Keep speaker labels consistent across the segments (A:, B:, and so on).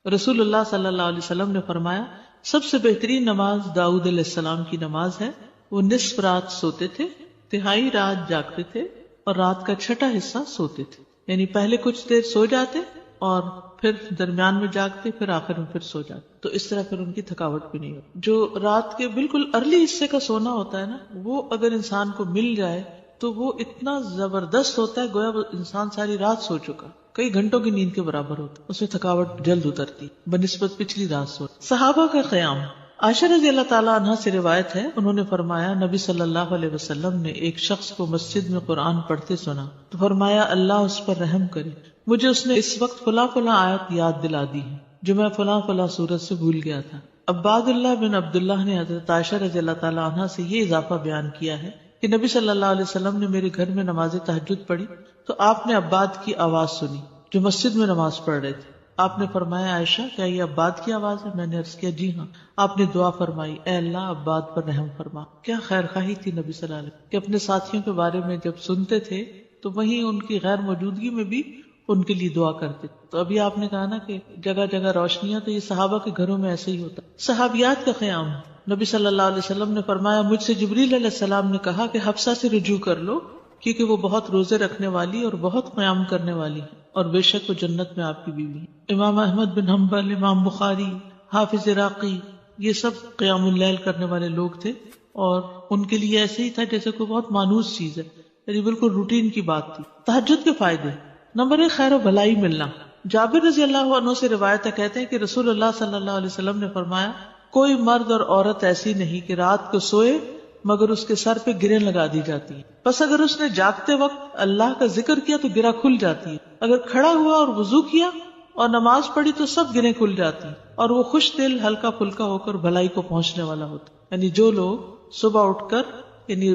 A: رسول اللہ صلی اللہ علیہ وسلم نے فرمایا سب سے بہترین نماز داؤد علیہ السلام کی نماز ہے. وہ نصف رات سوتے تھے، تہائی رات جاگتے تھے اور رات کا چھٹا حصہ سوتے تھے. یعنی پہلے کچھ دیر سو جاتے اور پھر درمیان میں جاگتے، پھر آخر میں پھر سو جاتے. تو اس طرح پھر ان کی تھکاوٹ بھی نہیں ہوتی. جو رات کے بالکل ارلی حصے کا سونا ہوتا ہے نا، وہ اگر انسان کو مل جائے تو وہ اتنا زبردست ہوتا ہے گویا وہ انسان ساری رات سو چکا، کئی گھنٹوں کی نیند کے برابر ہوتا ہے. اس میں تھکاوٹ جلد اترتی بنسبت پچھلی رات سو. صحابہ کا قیام. عائشہ رضی اللہ تعالیٰ عنہ سے روایت ہے، انہوں نے فرمایا نبی صلی اللہ علیہ وسلم نے ایک شخص کو مسجد میں قرآن پڑھتے سنا تو فرمایا اللہ اس پر رحم کرے، مجھے اس نے اس وقت فلاں فلاں آیت یاد دلا دی ہے جو میں فلاں فلاں سورت سے بھول گیا تھا. عباد اللہ بن عبداللہ نے حضرت عائشہ رضی اللہ تعالیٰ عنہ سے یہ اضافہ بیان کیا ہے کہ نبی صلی اللہ علیہ وسلم نے میرے گھر میں نماز تہجد پڑھی تو آپ نے عباد کی آواز سنی جو مسجد میں نماز پڑھ رہے تھے. آپ نے فرمایا عائشہ کیا یہ عباد کی آواز ہے؟ میں نے عرض کیا جی ہاں. آپ نے دعا فرمائی اے اللہ عباد پر رحم فرما. کیا خیر خواہی تھی نبی صلی اللہ علیہ وسلم کہ اپنے ساتھیوں کے بارے میں جب سنتے تھے تو وہیں ان کی غیر موجودگی میں بھی ان کے لیے دعا کرتے. تو ابھی آپ نے کہا نا کہ جگہ جگہ روشنیاں، تو یہ صحابہ کے گھروں میں ایسے ہی ہوتا. صحابیات کا قیام. نبی صلی اللہ علیہ وسلم نے فرمایا مجھ سے جبریل علیہ السلام نے کہا کہ حفصہ سے رجوع کر لو کیونکہ وہ بہت روزے رکھنے والی اور بہت قیام کرنے والی ہے اور بے شک وہ جنت میں آپ کی بیوی ہے. امام احمد بن حنبل، امام بخاری، حافظ عراقی، یہ سب قیام اللیل کرنے والے لوگ تھے اور ان کے لیے ایسے ہی تھا جیسے کوئی بہت مانوس چیز ہے، یعنی بالکل روٹین کی بات تھی. تہجد کے فائدے. نمبر 1 خیر و بھلائی ملنا. جابر رضی اللہ عنہ سے روایت ہے، کہتے ہیں کہ رسول اللہ صلی اللہ علیہ وسلم نے فرمایا کوئی مرد اور عورت ایسی نہیں کہ رات کو سوئے مگر اس کے سر پہ گریں لگا دی جاتی ہے. بس اگر اس نے جاگتے وقت اللہ کا ذکر کیا تو گرہ کھل جاتی ہے، اگر کھڑا ہوا اور وضو کیا اور نماز پڑھی تو سب گریں کھل جاتی ہیں اور وہ خوش دل ہلکا پھلکا ہو کر بھلائی کو پہنچنے والا ہوتا. یعنی جو لوگ صبح اٹھ کر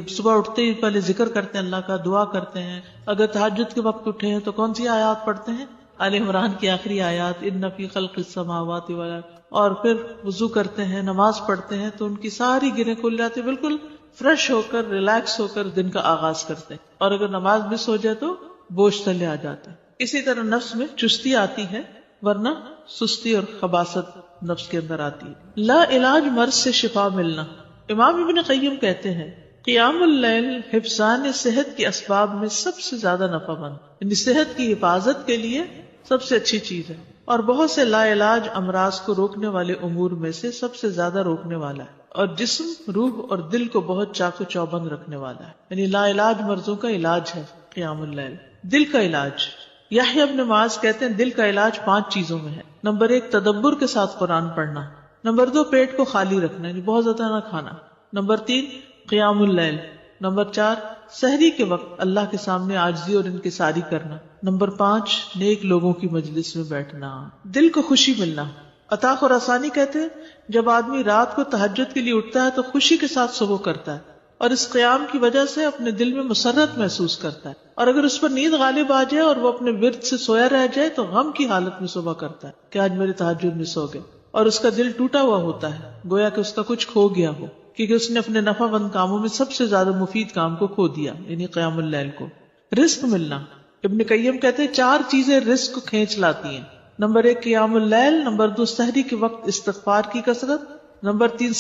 A: صبح اٹھتے ہی پہلے ذکر کرتے ہیں، اللہ کا دعا کرتے ہیں، اگر تہجد کے وقت اٹھے ہیں تو کون سی آیات پڑھتے ہیں؟ آل عمران کی آخری آیات، ان فی خلق السماوات والارض، اور پھر وضو کرتے ہیں، نماز پڑھتے ہیں تو ان کی ساری گرہیں کھل جاتی، بالکل فریش ہو کر ریلیکس ہو کر دن کا آغاز کرتے ہیں. اور اگر نماز مس ہو جائے تو بوجھ تلے آ جاتے ہیں. اسی طرح نفس میں چستی آتی ہے ورنہ سستی اور خباثت نفس کے اندر آتی ہے. لا علاج مرض سے شفا ملنا. امام ابن قیم کہتے ہیں قیام اللیل حفظان صحت کے اسباب میں سب سے زیادہ نفع مند، یعنی صحت کی حفاظت کے لیے سب سے اچھی چیز ہے اور بہت سے لا علاج امراض کو روکنے والے امور میں سے سب سے زیادہ روکنے والا ہے اور جسم، روح اور دل کو بہت چاق و چوبند رکھنے والا ہے. یعنی لا علاج مرضوں کا علاج ہے قیام اللیل. دل کا علاج. یحییٰ ابن معاذ کہتے ہیں دل کا علاج 5 چیزوں میں ہے. نمبر 1 تدبر کے ساتھ قرآن پڑھنا. نمبر 2 پیٹ کو خالی رکھنا، یعنی بہت زیادہ نہ کھانا. نمبر 3 قیام اللیل. نمبر 4 سحری کے وقت اللہ کے سامنے عاجزی اور انکساری کرنا. نمبر 5 نیک لوگوں کی مجلس میں بیٹھنا. دل کو خوشی ملنا. عطا خراسانی کہتے ہیں جب آدمی رات کو تہجد کے لیے اٹھتا ہے تو خوشی کے ساتھ صبح کرتا ہے اور اس قیام کی وجہ سے اپنے دل میں مسرت محسوس کرتا ہے، اور اگر اس پر نیند غالب آ جائے اور وہ اپنے ورد سے سویا رہ جائے تو غم کی حالت میں صبح کرتا ہے کہ آج میرے تہجد مس ہو گئے، اور اس کا دل ٹوٹا ہوا ہوتا ہے گویا کہ اس کا کچھ کھو گیا ہو، کیونکہ اس نے اپنے نفع مند کاموں میں سب سے زیادہ مفید کام کو کھو دیا، یعنی قیام اللیل کو. رزق ملنا. ابن قیم کہتے ہیں 4 چیزیں رزق کو کھینچ لاتی ہیں. نمبر 1 قیام اللیل. نمبر 2 سحری کے وقت استغفار کی کثرت. نمبر 3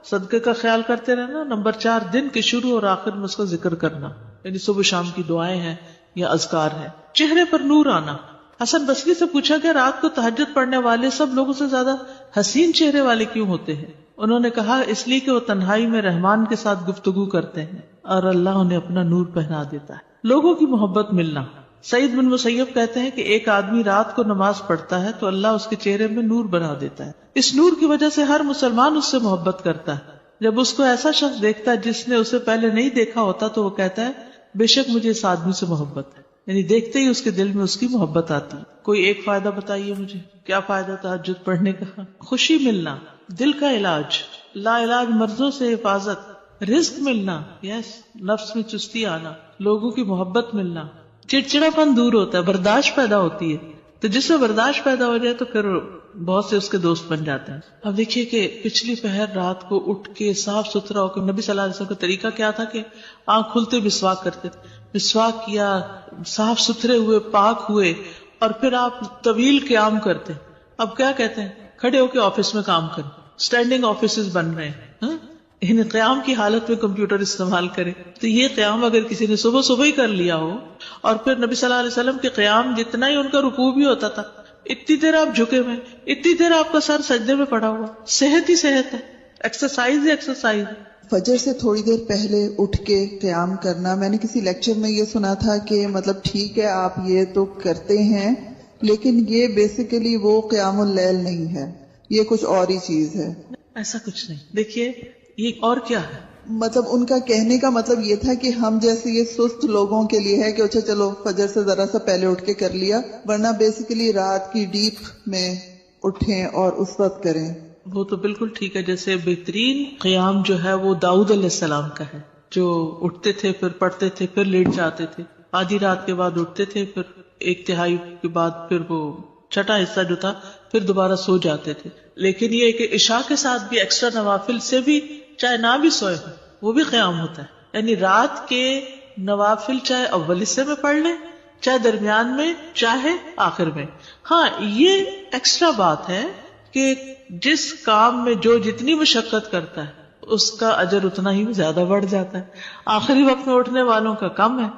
A: صدقے کا خیال کرتے رہنا. نمبر 4 دن کے شروع اور آخر میں اس کا ذکر کرنا، یعنی صبح شام کی دعائیں ہیں یا اذکار ہیں. چہرے پر نور آنا. حسن بصری سے پوچھا کہ رات کو تہجد پڑھنے والے سب لوگوں سے زیادہ حسین چہرے والے کیوں ہوتے ہیں؟ انہوں نے کہا اس لیے کہ وہ تنہائی میں رحمان کے ساتھ گفتگو کرتے ہیں اور اللہ انہیں اپنا نور پہنا دیتا ہے. لوگوں کی محبت ملنا. سعید بن مسیب کہتے ہیں کہ ایک آدمی رات کو نماز پڑھتا ہے تو اللہ اس کے چہرے میں نور بنا دیتا ہے. اس نور کی وجہ سے ہر مسلمان اس سے محبت کرتا ہے. جب اس کو ایسا شخص دیکھتا ہے جس نے اسے پہلے نہیں دیکھا ہوتا تو وہ کہتا ہے بے شک مجھے اس آدمی سے محبت ہے، یعنی دیکھتے ہی اس کے دل میں اس کی محبت آتی ہے. کوئی ایک فائدہ بتائیے مجھے، کیا فائدہ تہجد پڑھنے کا؟ خوشی ملنا. دل کا علاج. لا علاج مرضوں سے حفاظت. رزق ملنا. یس. نفس میں چستی آنا. لوگوں کی محبت ملنا. چڑچڑا پن دور ہوتا ہے، برداشت پیدا ہوتی ہے. تو جس میں برداشت پیدا ہو جائے تو پھر بہت سے اس کے دوست بن جاتے ہیں. اب دیکھیے کہ پچھلی پہر رات کو اٹھ کے صاف ستھرا ہو کے نبی صلی اللہ علیہ وسلم کا طریقہ کیا تھا کہ آنکھ کھلتے مسواک کرتے تھے. مسواک کیا، صاف ستھرے ہوئے، پاک ہوئے، اور پھر آپ طویل قیام کرتے. اب کیا کہتے ہیں, کھڑے ہو کے آفس میں کام کریں, اسٹینڈنگ آفیسز بن رہے ہیں, یعنی قیام کی حالت میں کمپیوٹر استعمال کرے. تو یہ قیام اگر کسی نے صبح صبح ہی کر لیا ہو, اور پھر نبی صلی اللہ علیہ وسلم کے قیام جتنا ہی ان کا رکوع بھی ہوتا تھا, اتنی دیر آپ جھکے ہوئے, اتنی دیر آپ کا سر سجدے میں پڑا ہوا, صحت ہی صحت ہے, ایکسرسائز ہی ایکسرسائز.
B: فجر سے تھوڑی دیر پہلے اٹھ کے قیام کرنا, میں نے کسی لیکچر میں یہ سنا تھا کہ مطلب ٹھیک ہے آپ یہ تو کرتے ہیں, لیکن یہ بیسیکلی وہ قیام اللیل نہیں ہے, یہ کچھ اور ہی چیز ہے.
A: ایسا کچھ نہیں. دیکھیے یہ اور کیا ہے,
B: مطلب ان کا کہنے کا مطلب یہ تھا کہ ہم جیسے یہ سست لوگوں کے لیے ہے کہ اچھا چلو فجر سے ذرا سا پہلے اٹھ کے کر لیا, ورنہ بیسیکلی رات کی ڈیپ میں اٹھیں اور اس وقت کریں.
A: وہ تو بالکل ٹھیک ہے. جیسے بہترین قیام جو ہے وہ داؤد علیہ السلام کا ہے, جو اٹھتے تھے پھر پڑھتے تھے پھر لیٹ جاتے تھے, آدھی رات کے بعد اٹھتے تھے پھر ایک تہائی کے بعد پھر وہ چھٹا حصہ جو تھا پھر دوبارہ سو جاتے تھے. لیکن یہ کہ عشاء کے ساتھ بھی ایکسٹرا نوافل سے بھی چاہے نہ بھی سوئے ہوں وہ بھی قیام ہوتا ہے. یعنی رات کے نوافل چاہے اول حصے میں پڑھ لیں, چاہے درمیان میں, چاہے آخر میں. ہاں یہ ایکسٹرا بات ہے کہ جس کام میں جو جتنی مشقت کرتا ہے اس کا اجر اتنا ہی زیادہ بڑھ جاتا ہے. آخری وقت میں اٹھنے والوں کا کم ہے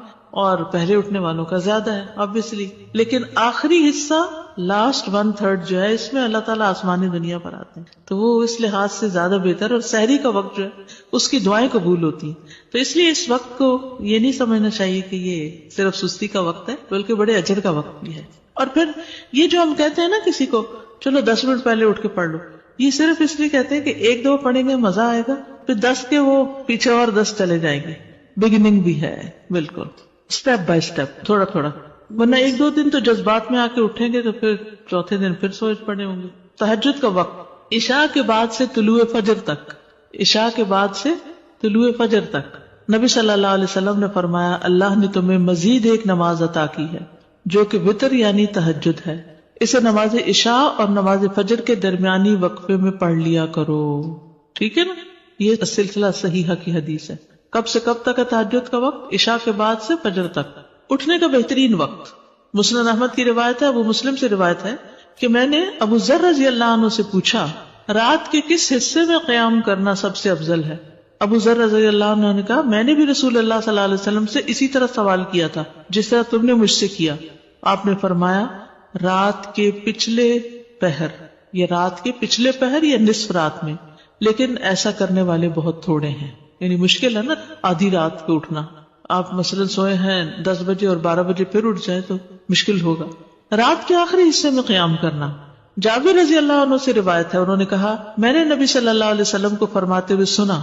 A: اور پہلے اٹھنے والوں کا زیادہ ہے obviously. لیکن آخری حصہ لاسٹ 1/3 جو ہے اس میں اللہ تعالیٰ آسمانی دنیا پر آتے ہیں, تو وہ اس لحاظ سے زیادہ بہتر. اور سحری کا وقت جو ہے اس کی دعائیں قبول ہوتی ہیں. تو اس لیے اس وقت کو یہ نہیں سمجھنا چاہیے کہ یہ صرف سستی کا وقت ہے, بلکہ بڑے اجر کا وقت بھی ہے. اور پھر یہ جو ہم کہتے ہیں نا کسی کو چلو 10 منٹ پہلے اٹھ کے پڑھ لو, یہ صرف اس لیے کہتے ہیں کہ 1-2 پڑھیں گے مزہ آئے گا, پھر 10 کے وہ پیچھے اور 10 چلے جائیں گے. بگننگ بھی ہے بالکل, اسٹیپ بائی اسٹیپ, تھوڑا تھوڑا. ورنہ 1-2 دن تو جذبات میں آ کے اٹھیں گے تو پھر چوتھے دن پھر سوچ پڑے ہوں گے. تہجد کا وقت عشاء کے بعد سے طلوع فجر تک, عشاء کے بعد سے طلوع فجر تک. نبی صلی اللہ علیہ وسلم نے فرمایا اللہ نے تمہیں مزید ایک نماز عطا کی ہے جو کہ وتر یعنی تہجد ہے, اسے نماز عشاء اور نماز فجر کے درمیانی وقفے میں پڑھ لیا کرو. ٹھیک ہے نا, یہ سلسلہ صحیحہ کی حدیث ہے. کب سے کب تک ہے تہجد کا وقت؟ عشاء کے بعد سے فجر تک. اٹھنے کا بہترین وقت, مسند احمد کی روایت ہے, ابو مسلم سے روایت ہے کہ میں نے ابو ذر رضی اللہ عنہ سے پوچھا رات کے کس حصے میں قیام کرنا سب سے افضل ہے؟ ابو ذر رضی اللہ عنہ نے کہا میں نے بھی رسول اللہ صلی اللہ علیہ وسلم سے اسی طرح سوال کیا تھا جس طرح تم نے مجھ سے کیا. آپ نے فرمایا رات کے پچھلے پہر, یا رات کے پچھلے پہر یا نصف رات میں, لیکن ایسا کرنے والے بہت تھوڑے ہیں. یعنی مشکل ہے نا آدھی رات کو اٹھنا. آپ مثلا سوئے ہیں 10 بجے اور 12 بجے پھر اٹھ جائے تو مشکل ہوگا. رات کے آخری حصے میں قیام کرنا. جابر رضی اللہ عنہ سے روایت ہے, انہوں نے کہا میں نے نبی صلی اللہ علیہ وسلم کو فرماتے ہوئے سنا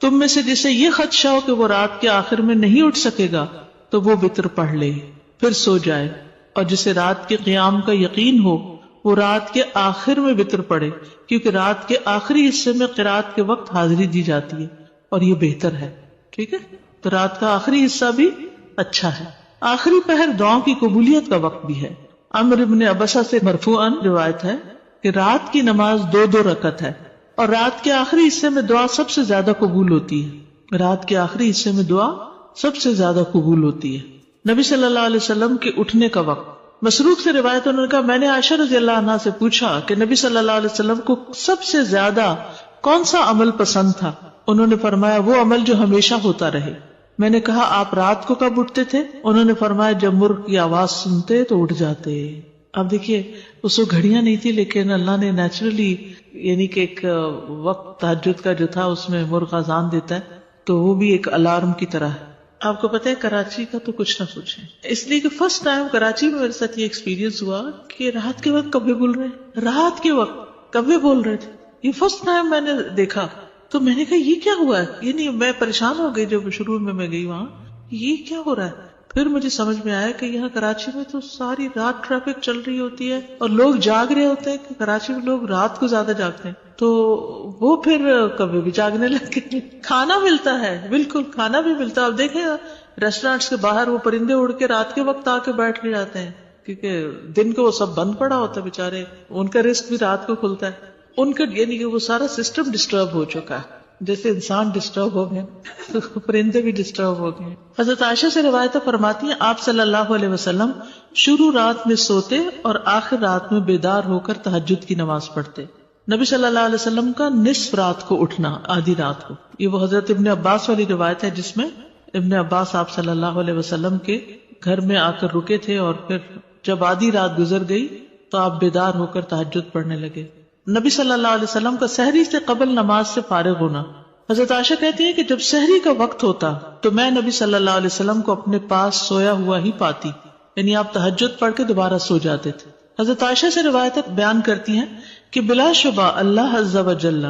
A: تم میں سے جسے یہ خدشہ ہو کہ وہ رات کے آخر میں نہیں اٹھ سکے گا تو وہ وتر پڑھ لے پھر سو جائے, اور جسے رات کے قیام کا یقین ہو وہ رات کے آخر میں وتر پڑھے, کیونکہ رات کے آخری حصے میں قرات کے وقت حاضری دی جاتی ہے اور یہ بہتر ہے. ٹھیک ہے, تو رات کا آخری حصہ بھی اچھا ہے. آخری پہر دعاؤں کی قبولیت کا وقت بھی ہے. عمرو بن عبسہ سے مرفوعاً روایت ہے کہ رات کی نماز 2 رکعت ہے اور رات کے آخری حصے میں دعا سب سے زیادہ قبول ہوتی ہے. رات کے آخری حصے میں دعا سب سے زیادہ قبول ہوتی ہے. نبی صلی اللہ علیہ وسلم کے اٹھنے کا وقت. مسروق سے روایت انہوں نے کہا میں نے عائشہ رضی اللہ عنہا سے پوچھا کہ نبی صلی اللہ علیہ وسلم کو سب سے زیادہ کون سا عمل پسند تھا؟ انہوں نے فرمایا وہ عمل جو ہمیشہ ہوتا رہے. میں نے کہا آپ رات کو کب اٹھتے تھے؟ انہوں نے فرمایا جب مرغ کی آواز سنتے تو اٹھ جاتے. اب دیکھیے اس کو گھڑیاں نہیں تھی, لیکن اللہ نے نیچرلی یعنی کہ ایک وقت تہجد کا جو تھا اس میں مرغ اذان دیتا ہے تو وہ بھی ایک الارم کی طرح ہے. آپ کو پتہ ہے کراچی کا تو کچھ نہ پوچھیں, اس لیے کہ فرسٹ ٹائم کراچی میں میرے ساتھ یہ ایکسپیرینس ہوا کہ رات کے وقت کبھی بول رہے ہیں, رات کے وقت کبھی بول رہے تھے. یہ فرسٹ ٹائم میں نے دیکھا تو میں نے کہا یہ کیا ہوا ہے, یعنی میں پریشان ہو گئی جب شروع میں گئی وہاں, یہ کیا ہو رہا ہے. پھر مجھے سمجھ میں آیا کہ یہاں کراچی میں تو ساری رات ٹریفک چل رہی ہوتی ہے اور لوگ جاگ رہے ہوتے ہیں کہ کراچی میں لوگ رات کو زیادہ جاگتے ہیں, تو وہ پھر کبھی بھی جاگنے لگے. کھانا ملتا ہے, بالکل کھانا بھی ملتا ہے. اب دیکھیں ریسٹورینٹس کے باہر وہ پرندے اڑ کے رات کے وقت آ کے بیٹھ کے جاتے ہیں کیونکہ دن کو وہ سب بند پڑا ہوتا ہے بیچارے, ان کا رزق بھی رات کو کھلتا ہے. ان کا یعنی کہ وہ سارا سسٹم ڈسٹرب ہو چکا ہے. جیسے انسان ڈسٹرب ہو گئے تو پرندے بھی ڈسٹرب ہو گئے. حضرت عائشہ سے روایت فرماتی ہیں آپ صلی اللہ علیہ وسلم شروع رات میں سوتے اور آخر رات میں بیدار ہو کر تہجد کی نماز پڑھتے. نبی صلی اللہ علیہ وسلم کا نصف رات کو اٹھنا، آدھی رات کو، یہ وہ حضرت ابن عباس والی روایت ہے جس میں ابن عباس آپ صلی اللہ علیہ وسلم کے گھر میں آ کر رکے تھے اور پھر جب آدھی رات گزر گئی تو آپ بیدار ہو کر تہجد پڑھنے لگے. نبی صلی اللہ علیہ وسلم کا سحری سے قبل نماز سے فارغ ہونا. حضرت عائشہ کہتی ہیں کہ جب سحری کا وقت ہوتا تو میں نبی صلی اللہ علیہ وسلم کو اپنے پاس سویا ہوا ہی پاتی، یعنی آپ تہجد پڑھ کے دوبارہ سو جاتے تھے. حضرت عائشہ سے روایت بیان کرتی ہیں کہ بلا شبہ اللہ عز و جل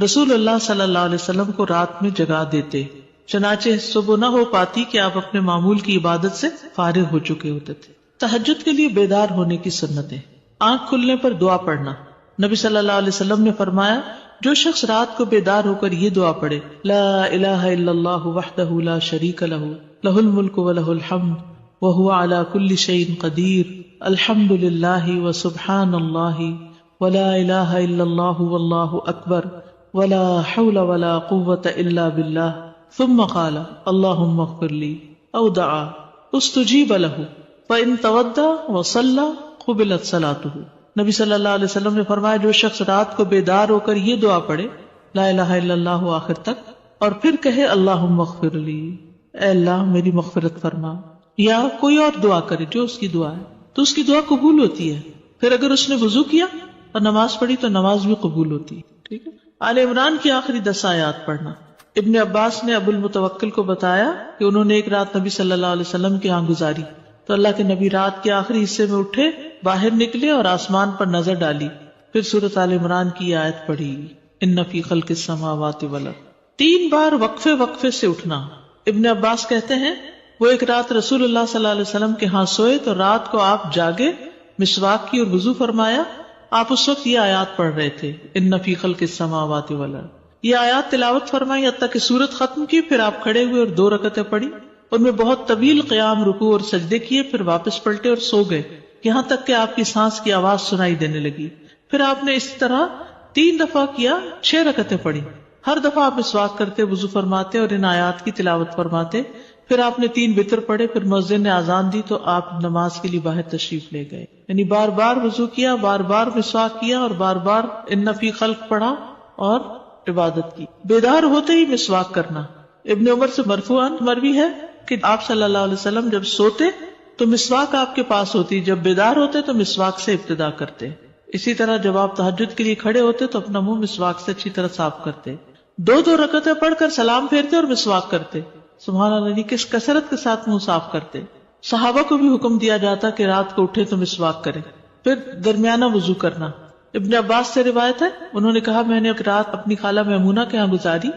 A: رسول اللہ صلی اللہ علیہ وسلم کو رات میں جگا دیتے، چنانچہ صبح نہ ہو پاتی کہ آپ اپنے معمول کی عبادت سے فارغ ہو چکے ہوتے تھے. تہجد کے لیے بیدار ہونے کی سنتیں. آنکھ کھلنے پر دعا پڑھنا. نبی صلی اللہ علیہ وسلم نے فرمایا جو شخص رات کو بیدار ہو کر یہ دعا پڑھے لا الہ الا اللہ وحدہ لا شریک لہ لہ الملک ولہ الحمد وہو علی کل شیء قدیر الحمد للہ وسبحان اللہ ولا الہ الا اللہ واللہ اکبر ولا حول ولا قوة الا باللہ ثم قال اللہم اغفر لی او دعا استجیب لہ فإن توضأ وصلى قبلت صلاته. نبی صلی اللہ علیہ وسلم نے فرمایا جو شخص رات کو بیدار ہو کر یہ دعا پڑھے لا الہ الا اللہ آخر تک اور پھر کہے اللہم اغفر لی، اے اللہ میری مغفرت فرما، یا کوئی اور دعا کرے جو اس کی دعا ہے تو اس کی دعا قبول ہوتی ہے. پھر اگر اس نے وضو کیا اور نماز پڑھی تو نماز بھی قبول ہوتی ہے. ٹھیک ہے. آل عمران کی آخری 10 آیات پڑھنا. ابن عباس نے ابو المتوکل کو بتایا کہ انہوں نے ایک رات نبی صلی اللہ علیہ وسلم کے ہاں گزاری تو اللہ کے نبی رات کے آخری حصے میں اٹھے، باہر نکلے اور آسمان پر نظر ڈالی، پھر سورۃ آل عمران کی آیت پڑھی ان فی خلق السماوات والارض. 3 بار وقفے سے اٹھنا. ابن عباس کہتے ہیں وہ ایک رات رسول اللہ صلی اللہ علیہ وسلم کے ہاں سوئے تو رات کو آپ جاگے، مسواک کی اور وضو فرمایا. آپ اس وقت یہ آیات پڑھ رہے تھے ان فی خلق السماوات والارض. یہ آیات تلاوت فرمائی حتیٰ کہ سورت ختم کی، پھر آپ کھڑے ہوئے اور 2 رکعتیں پڑھی. ان میں بہت طویل قیام، رکوع اور سجدے کیے، پھر واپس پلٹے اور سو گئے یہاں تک کہ آپ کی سانس کی آواز سنائی دینے لگی. پھر آپ نے اس طرح 3 دفعہ کیا، 6 رکعتیں پڑھی. ہر دفعہ آپ مسواک کرتے، وضو فرماتے اور ان آیات کی تلاوت فرماتے. پھر آپ نے 3 وتر پڑھے، پھر مؤذن نے اذان دی تو آپ نماز کے لیے باہر تشریف لے گئے. یعنی بار بار وضو کیا، بار بار مسواک کیا اور بار بار ان فی خلق پڑھا اور عبادت کی. بیدار ہوتے ہی مسواک کرنا. ابن عمر سے مرفوعاً مروی ہے کہ آپ صلی اللہ علیہ وسلم جب سوتے تو مسواک آپ کے پاس ہوتی، جب بیدار ہوتے تو مسواک سے ابتدا کرتے. اسی طرح جب آپ تہجد کے لیے کھڑے ہوتے تو اپنا منہ مسواک سے اچھی طرح صاف کرتے. 2 رکعتیں پڑھ کر سلام پھیرتے اور مسواک کرتے. سبحان اللہ، کس کثرت کے ساتھ منہ صاف کرتے. صحابہ کو بھی حکم دیا جاتا کہ رات کو اٹھے تو مسواک کرے. پھر درمیانہ وضو کرنا. ابن عباس سے روایت ہے انہوں نے کہا میں نے ایک رات اپنی خالہ میمونہ کے ہاں گزاری.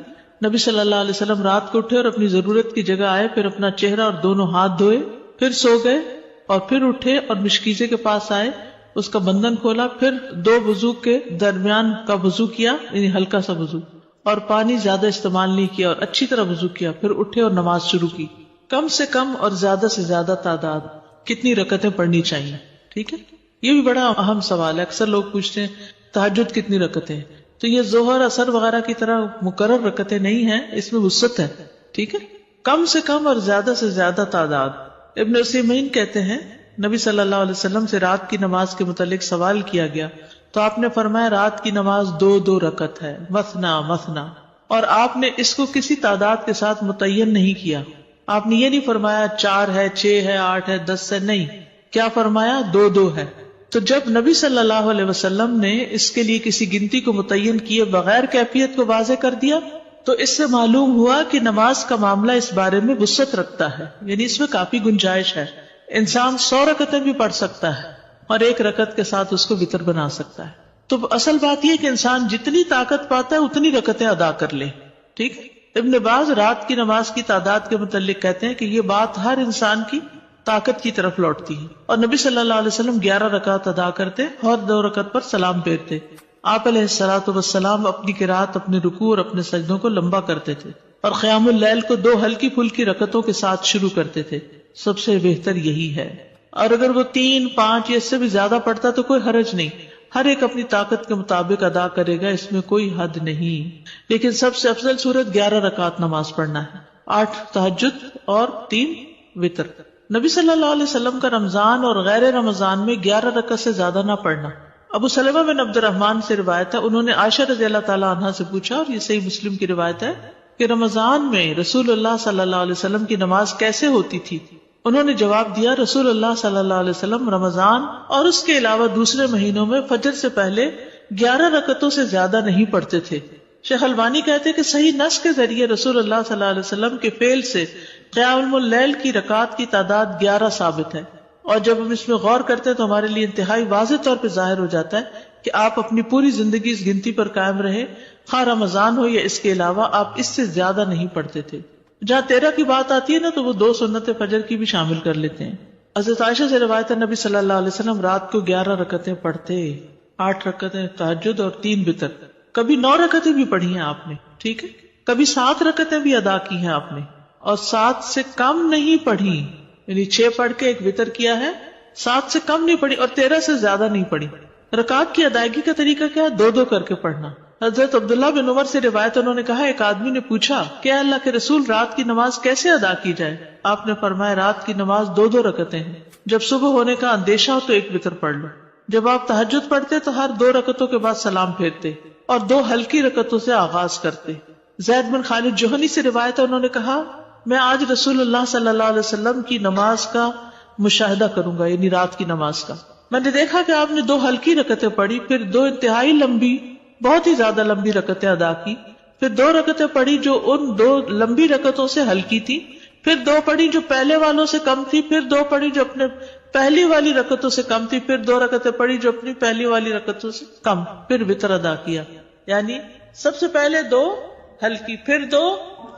A: نبی صلی اللہ علیہ وسلم رات کو اٹھے اور اپنی ضرورت کی جگہ آئے، پھر اپنا چہرہ اور دونوں ہاتھ دھوئے، پھر سو گئے اور پھر اٹھے اور مشکیزے کے پاس آئے، اس کا بندھن کھولا، پھر 2 وضو کے درمیان کا وضو کیا، یعنی ہلکا سا وضو، اور پانی زیادہ استعمال نہیں کیا اور اچھی طرح وضو کیا. پھر اٹھے اور نماز شروع کی. کم سے کم اور زیادہ سے زیادہ تعداد کتنی رکعتیں پڑھنی چاہیے. ٹھیک ہے. یہ بھی بڑا اہم سوال ہے. اکثر لوگ پوچھتے ہیں تہجد کتنی رکعتیں، تو یہ ظہر اثر وغیرہ کی طرح مقرر رکعتیں نہیں ہیں، اس میں وسعت ہے. ٹھیک ہے. کم سے کم اور زیادہ سے زیادہ تعداد. ابن عثیمین کہتے ہیں نبی صلی اللہ علیہ وسلم سے رات کی نماز کے متعلق سوال کیا گیا تو آپ نے فرمایا رات کی نماز 2 رکعت ہے، مثنا مثنا، اور آپ نے اس کو کسی تعداد کے ساتھ متعین نہیں کیا. آپ نے یہ نہیں فرمایا 4 ہے، 6 ہے، 8 ہے، 10 ہے، نہیں. کیا فرمایا؟ 2 ہے. تو جب نبی صلی اللہ علیہ وسلم نے اس کے لیے کسی گنتی کو متعین کیے بغیر کیفیت کو واضح کر دیا تو اس سے معلوم ہوا کہ نماز کا معاملہ اس بارے میں وسعت رکھتا ہے، یعنی اس میں کافی گنجائش ہے. انسان 100 رکعتیں بھی پڑھ سکتا ہے اور 1 رکعت کے ساتھ اس کو وتر بنا سکتا ہے. تو اصل بات یہ کہ انسان جتنی طاقت پاتا ہے اتنی رکعتیں ادا کر لے. ٹھیک. ابن باز رات کی نماز کی تعداد کے متعلق کہتے ہیں کہ یہ بات ہر انسان کی طاقت کی طرف لوٹتی ہے، اور نبی صلی اللہ علیہ وسلم 11 رکعت ادا کرتے اور 2 رکعت پر سلام پھیرتے. آپ علیہ الصلوۃ والسلام اپنی قرات، اپنے رکوع اور اپنے سجدوں کو لمبا کرتے تھے اور قیام اللیل کو 2 ہلکی پھلکی رکعتوں کے ساتھ شروع کرتے تھے. سب سے بہتر یہی ہے. اور اگر وہ 3، 5 یا اس سے بھی زیادہ پڑھتا تو کوئی حرج نہیں. ہر ایک اپنی طاقت کے مطابق ادا کرے گا، اس میں کوئی حد نہیں. لیکن سب سے افضل صورت 11 رکعت نماز پڑھنا ہے، 8 تہجد اور 3 وتر. نبی صلی اللہ علیہ وسلم کا رمضان اور غیر رمضان میں 11 رکعت سے زیادہ نہ پڑھنا. ابو سلمہ بن عبد الرحمن سے روایت ہے، انہوں نے عائشہ رضی اللہ تعالیٰ عنہا سے پوچھا، اور یہ صحیح مسلم کی روایت ہے، کہ رمضان میں رسول اللہ صلی اللہ علیہ وسلم کی نماز کیسے ہوتی تھی؟ انہوں نے جواب دیا، رسول اللہ صلی اللہ علیہ وسلم رمضان اور اس کے علاوہ دوسرے مہینوں میں فجر سے پہلے 11 رکعتوں سے زیادہ نہیں پڑھتے تھے. شیخ البانی کہتے ہیں کہ صحیح نص کے ذریعے رسول اللہ صلی اللہ علیہ وسلم کے فعل سے قیام اللیل کی رکعات کی تعداد 11 ثابت ہے. اور جب ہم اس میں غور کرتے ہیں تو ہمارے لیے انتہائی واضح طور پہ ظاہر ہو جاتا ہے کہ آپ اپنی پوری زندگی اس گنتی پر قائم رہے، خواہ رمضان ہو یا اس کے علاوہ، آپ اس سے زیادہ نہیں پڑھتے تھے. جہاں 13 کی بات آتی ہے نا تو وہ 2 سنت فجر کی بھی شامل کر لیتے ہیں. حضرت عائشہ سے روایت ہے، نبی صلی اللہ علیہ وسلم رات کو 11 رکعتیں پڑھتے، 8 رکعتیں تہجد اور 3 وتر. کبھی 9 رکعتیں بھی پڑھی ہیں آپ نے، ٹھیک ہے، کبھی 7 رکعتیں بھی ادا کی ہیں آپ نے، اور 7 سے کم نہیں پڑھی، یعنی 6 پڑھ کے 1 وتر کیا ہے، 7 سے کم نہیں پڑھی اور 13 سے زیادہ نہیں پڑھی. رکعت کی ادائیگی کا طریقہ کیا ہے؟ 2 کر کے پڑھنا. حضرت عبداللہ بن عمر سے روایت، انہوں نے کہا، ایک آدمی نے پوچھا کہ اللہ کے رسول رات کی نماز کیسے ادا کی جائے؟ آپ نے فرمایا، رات کی نماز 2 رکعتیں ہیں، جب صبح ہونے کا اندیشہ ہو تو 1 وتر پڑھ لو. جب آپ تہجد پڑھتے تو ہر 2 رکعتوں کے بعد سلام پھیرتے اور 2 ہلکی رکعتوں سے آغاز کرتے. زید بن خالد جوہنی سے روایت ہے، انہوں نے کہا، میں آج رسول اللہ صلی اللہ علیہ وسلم کی نماز کا مشاہدہ کروں گا، یعنی رات کی نماز کا. میں نے دیکھا کہ آپ نے 2 ہلکی رکعتیں پڑھی، پھر 2 انتہائی لمبی، بہت ہی زیادہ لمبی رکعتیں ادا کی، پھر 2 رکعتیں پڑھی جو ان 2 لمبی رکعتوں سے ہلکی تھی، پھر 2 پڑھی جو پہلے والوں سے کم تھی، پھر 2 پڑھی جو اپنے پہلی والی رکعتوں سے کم تھی، پھر 2 رکعتیں پڑھی جو اپنی پہلی والی رکعتوں سے کم، پھر وتر ادا کیا. یعنی سب سے پہلے 2 ہلکی، پھر 2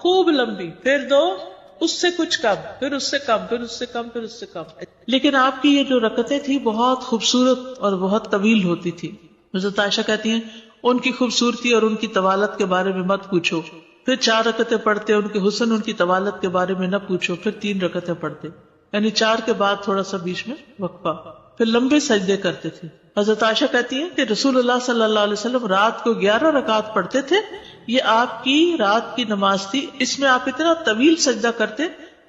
A: خوب لمبی، پھر 2 اس سے کچھ کم، پھر اس سے کم، پھر اس سے کم، پھر اس سے کم. لیکن آپ کی یہ جو رکعتیں تھی بہت خوبصورت اور بہت طویل ہوتی تھی. حضرت عائشہ کہتی ہیں، ان کی خوبصورتی اور ان کی طوالت کے بارے میں مت پوچھو. پھر 4 رکعتیں پڑھتے، ان کے حسن، ان کی طوالت کے بارے میں نہ پوچھو. پھر 3 رکعتیں پڑھتے، یعنی 4 کے بعد تھوڑا سا بیچ میں وقفہ، پھر لمبے سجدے کرتے تھے. حضرت عائشہ کہتی ہیں کہ رسول اللہ صلی اللہ علیہ وسلم رات کو 11 رکعات پڑھتے تھے، یہ آپ کی رات کی نماز تھی. اس میں آپ اتنا طویل سجدہ کرتے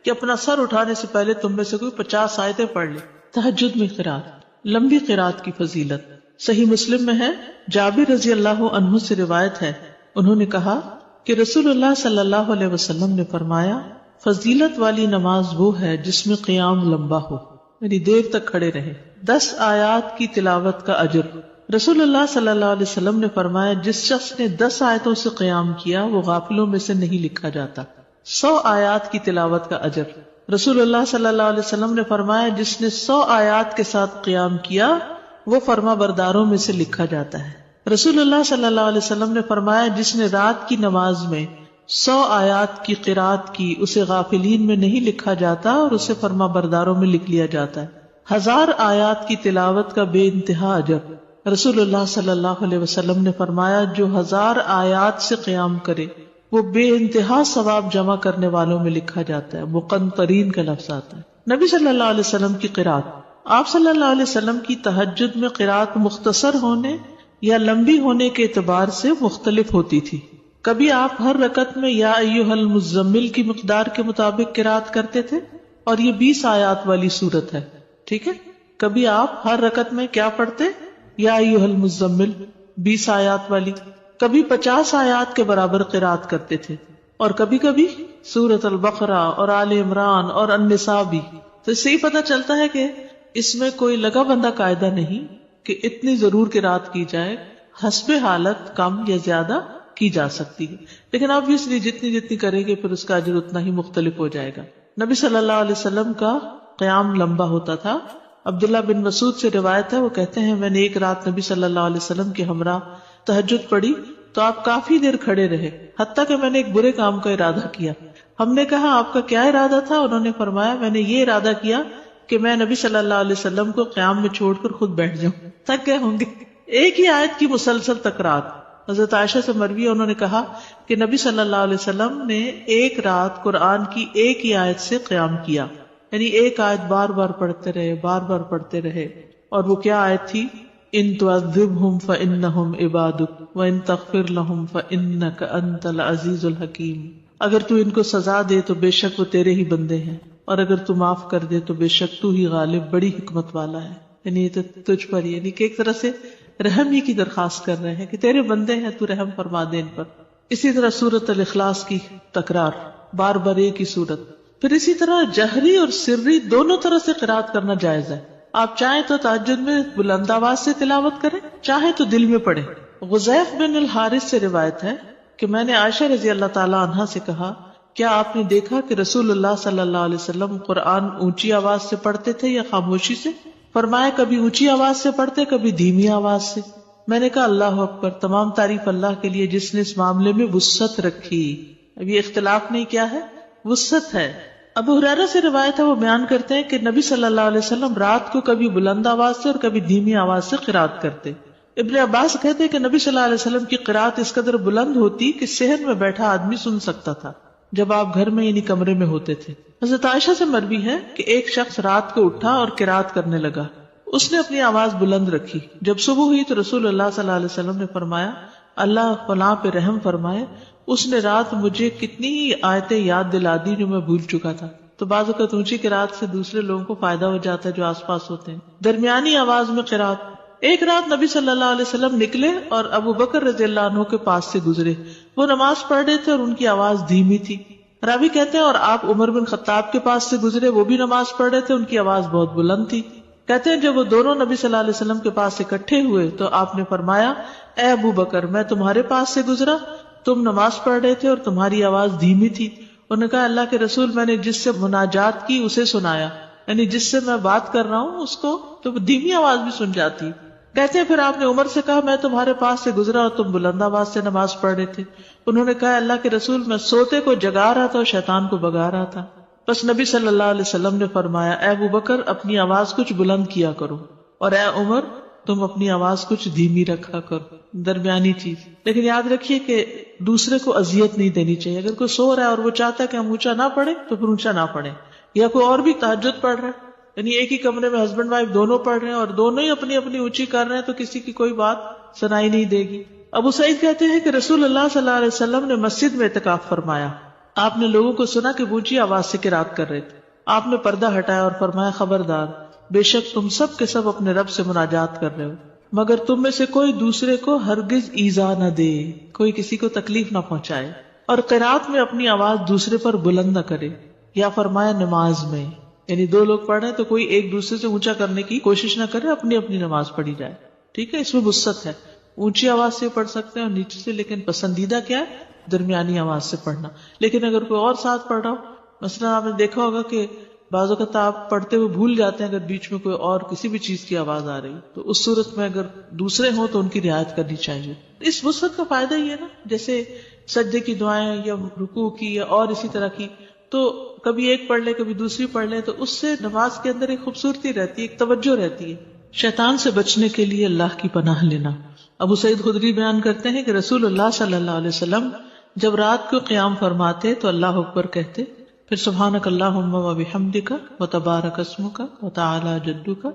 A: کہ اپنا سر اٹھانے سے پہلے تم میں سے کوئی 50 آیتیں پڑھ لے. تہجد میں قرات، لمبی قرات کی فضیلت صحیح مسلم میں ہے. جابر رضی اللہ عنہ سے روایت ہے، انہوں نے کہا کہ رسول اللہ صلی اللہ علیہ وسلم نے فرمایا، فضیلت والی نماز وہ ہے جس میں قیام لمبا ہو، یعنی دیر تک کھڑے رہے. 10 آیات کی تلاوت کا اجر. رسول اللہ صلی اللہ علیہ وسلم نے فرمایا، جس شخص نے 10 آیتوں سے قیام کیا وہ غافلوں میں سے نہیں لکھا جاتا. 100 آیات کی تلاوت کا اجر. رسول اللہ صلی اللہ علیہ وسلم نے فرمایا، جس نے 100 آیات کے ساتھ قیام کیا وہ فرما برداروں میں سے لکھا جاتا ہے. رسول اللہ صلی اللہ علیہ وسلم نے فرمایا، جس نے رات کی نماز میں 100 آیات کی قرات کی اسے غافلین میں نہیں لکھا جاتا اور اسے فرما برداروں میں لکھ لیا جاتا ہے. 1000 آیات کی تلاوت کا بے انتہا اجر. رسول اللہ صلی اللہ علیہ وسلم نے فرمایا، جو 1000 آیات سے قیام کرے وہ بے انتہا ثواب جمع کرنے والوں میں لکھا جاتا ہے. مقنطرین کا لفظ آتا ہے. نبی صلی اللہ علیہ وسلم کی قرات. آپ صلی اللہ علیہ وسلم کی تہجد میں قرات مختصر ہونے یا لمبی ہونے کے اعتبار سے مختلف ہوتی تھی. کبھی آپ ہر رکعت میں یا ایھا المزمل کی مقدار کے مطابق قرات کرتے تھے، اور یہ 20 آیات والی صورت ہے، ٹھیک ہے. کبھی آپ ہر رکعت میں کیا پڑھتے؟ یا ایھا المزمل 20 آیات والی. کبھی 50 آیات کے برابر قرات کرتے تھے، اور کبھی کبھی سورۃ البقرہ اور آل عمران اور النساء بھی. تو اس سے ہی پتہ چلتا ہے کہ اس میں کوئی لگا بندہ قاعدہ نہیں کہ اتنی ضرور قرات کی جائے، حسب حالت کم یا زیادہ کی جا سکتی ہے، لیکن obviously جتنی جتنی کریں گے پھر اس کا اجر اتنا ہی مختلف ہو جائے گا. نبی صلی اللہ علیہ وسلم کا قیام لمبا ہوتا تھا. عبداللہ بن مسعود سے روایت ہے، وہ کہتے ہیں، میں نے ایک رات نبی صلی اللہ علیہ وسلم کے ہمراہ تہجد پڑھی تو آپ کافی دیر کھڑے رہے، حتیٰ کہ میں نے ایک برے کام کا ارادہ کیا. ہم نے کہا، آپ کا کیا ارادہ تھا؟ انہوں نے فرمایا، میں نے یہ ارادہ کیا کہ میں نبی صلی اللہ علیہ وسلم کو قیام میں چھوڑ کر خود بیٹھ جاؤں، تھک گئے ہوں گے. ایک ہی آیت کی مسلسل تکرار. حضرت عائشہ سے مروی ہے، انہوں نے کہا کہ نبی صلی اللہ علیہ وسلم نے ایک رات قرآن کی ایک ہی آیت سے قیام کیا، یعنی ایک آیت بار بار پڑھتے رہے، بار بار پڑھتے رہے. اور وہ کیا آیت تھی؟ ان تعذبہم فانہم عبادک وان تغفر لہم فانک انت العزیز الحکیم. اگر تو ان کو سزا دے تو بے شک وہ تیرے ہی بندے ہیں، اور اگر تو معاف کر دے تو بے شک تو ہی غالب بڑی حکمت والا ہے. یعنی یہ تو تجھ پر، یعنی کہ ایک طرح سے رحم ہی کی درخواست کر رہے ہیں کہ تیرے بندے ہیں، تو رحم فرما دے ان پر. اسی طرح سورۃ الاخلاص کی تکرار، بار بار ایک ہی سورت. پھر اسی طرح جہری اور سری دونوں طرح سے قرات کرنا جائز ہے. آپ چاہیں تو تہجد میں بلند آواز سے تلاوت کریں، چاہیں تو دل میں پڑھیں. غزیف بن الحارث سے روایت ہے کہ میں نے عائشہ رضی اللہ تعالی عنہا سے کہا، کیا آپ نے دیکھا کہ رسول اللہ صلی اللہ علیہ وسلم قرآن اونچی آواز سے پڑھتے تھے یا خاموشی سے؟ فرمایا کبھی اونچی آواز سے پڑھتے، کبھی دھیمی آواز سے. میں نے کہا اللہ اکبر، تمام تعریف اللہ کے لیے جس نے اس معاملے میں وسعت رکھی. اب یہ اختلاف نہیں، کیا ہے؟ وسعت ہے. ابو ہریرہ سے روایت ہے، وہ بیان کرتے ہیں کہ نبی صلی اللہ علیہ وسلم رات کو کبھی بلند آواز سے اور کبھی دھیمی آواز سے قرات کرتے. ابن عباس کہتے ہیں کہ نبی صلی اللہ علیہ وسلم کی قرات اس قدر بلند ہوتی کہ صحن میں بیٹھا آدمی سن سکتا تھا جب آپ گھر میں یعنی کمرے میں ہوتے تھے. حضرت عائشہ سے مروی ہے کہ ایک شخص رات کو اٹھا اور قرات کرنے لگا. اس نے اپنی آواز بلند رکھی. جب صبح ہوئی تو رسول اللہ صلی اللہ علیہ وسلم نے فرمایا اللہ فلاں پہ رحم فرمائے، اس نے رات مجھے کتنی ہی آیتیں یاد دلا دی جو میں بھول چکا تھا. تو بعض اوقات اونچی قرات سے دوسرے لوگوں کو فائدہ ہو جاتا ہے جو آس پاس ہوتے ہیں. درمیانی آواز میں قرات. ایک رات نبی صلی اللہ علیہ وسلم نکلے اور ابو بکر رضی اللہ عنہ کے پاس سے گزرے. وہ نماز پڑھ رہے تھے اور ان کی آواز دھیمی تھی. راوی کہتے ہیں اور آپ عمر بن خطاب کے پاس سے گزرے، وہ بھی نماز پڑھ رہے تھے، ان کی آواز بہت بلند تھی. کہتے ہیں جب وہ دونوں نبی صلی اللہ علیہ وسلم کے پاس اکٹھے ہوئے تو آپ نے فرمایا اے ابو بکر، میں تمہارے پاس سے گزرا، تم نماز پڑھ رہے تھے اور تمہاری آواز دھیمی تھی. انہوں نے کہا اللہ کے رسول، میں نے جس سے مناجات کی اسے سنایا، یعنی جس سے میں بات کر رہا ہوں اس کو تو دھیمی آواز بھی سن جاتی. کہتے ہیں پھر آپ نے عمر سے کہا میں تمہارے پاس سے گزرا اور تم بلند آواز سے نماز پڑھ رہے تھے. انہوں نے کہا اللہ کے رسول، میں سوتے کو جگا رہا تھا اور شیطان کو بگا رہا تھا. بس نبی صلی اللہ علیہ وسلم نے فرمایا اے ابو بکر، اپنی آواز کچھ بلند کیا کرو، اور اے عمر، تم اپنی آواز کچھ دھیمی رکھا کرو. درمیانی چیز. لیکن یاد رکھیے کہ دوسرے کو اذیت نہیں دینی چاہیے. اگر کوئی سو رہا ہے اور وہ چاہتا ہے کہ ہم اونچا نہ پڑھیں تو پھر اونچا نہ پڑھیں. یا کوئی اور بھی تہجد پڑھ رہا ہے، یعنی ایک ہی کمرے میں ہسبینڈ وائف دونوں پڑھ رہے ہیں اور دونوں ہی اپنی اپنی اونچی کر رہے ہیں تو کسی کی کوئی بات سنائی نہیں دے گی. ابو سعید کہتے ہیں کہ رسول اللہ صلی اللہ علیہ وسلم نے مسجد میں اعتکاف فرمایا. آپ نے لوگوں کو سنا کہ اونچی آواز سے قرات کر رہے تھے. آپ نے پردہ ہٹایا اور فرمایا خبردار، بے شک تم سب کے سب اپنے رب سے مناجات کر رہے ہو، مگر تم میں سے کوئی دوسرے کو ہرگز ایذا نہ دے، کوئی کسی کو تکلیف نہ پہنچائے، اور قرات میں اپنی آواز دوسرے پر بلند نہ کرے. یا فرمایا نماز میں، یعنی دو لوگ پڑھ رہے ہیں تو کوئی ایک دوسرے سے اونچا کرنے کی کوشش نہ کرے، اپنی اپنی نماز پڑھی جائے. ٹھیک ہے، اس میں وسعت ہے. اونچی آواز سے پڑھ سکتے ہیں اور نیچے سے، لیکن پسندیدہ کیا ہے؟ درمیانی آواز سے پڑھنا. لیکن اگر کوئی اور ساتھ پڑھ رہا ہو، مثلا آپ نے دیکھا ہوگا کہ بعض اوقات آپ پڑھتے ہوئے بھول جاتے ہیں اگر بیچ میں کوئی اور کسی بھی چیز کی آواز آ رہی تو اس صورت میں اگر دوسرے ہوں تو ان کی رعایت کرنی چاہیے. اس وسعت کا فائدہ یہ ہے نا، جیسے سجدے کی دعائیں یا رکوع کی یا اور اسی طرح کی، تو کبھی ایک پڑھ لے کبھی دوسری پڑھ لے تو اس سے نماز کے اندر ایک خوبصورتی رہتی ہے، ایک توجہ رہتی ہے. شیطان سے بچنے کے لیے اللہ کی پناہ لینا. ابو سعید خدری بیان کرتے ہیں کہ رسول اللہ صلی اللہ علیہ وسلم جب رات کو قیام فرماتے تو اللہ اکبر کہتے، پھر سبحانک اللہم و بحمدک و تبارک اسمک و تعالی جدک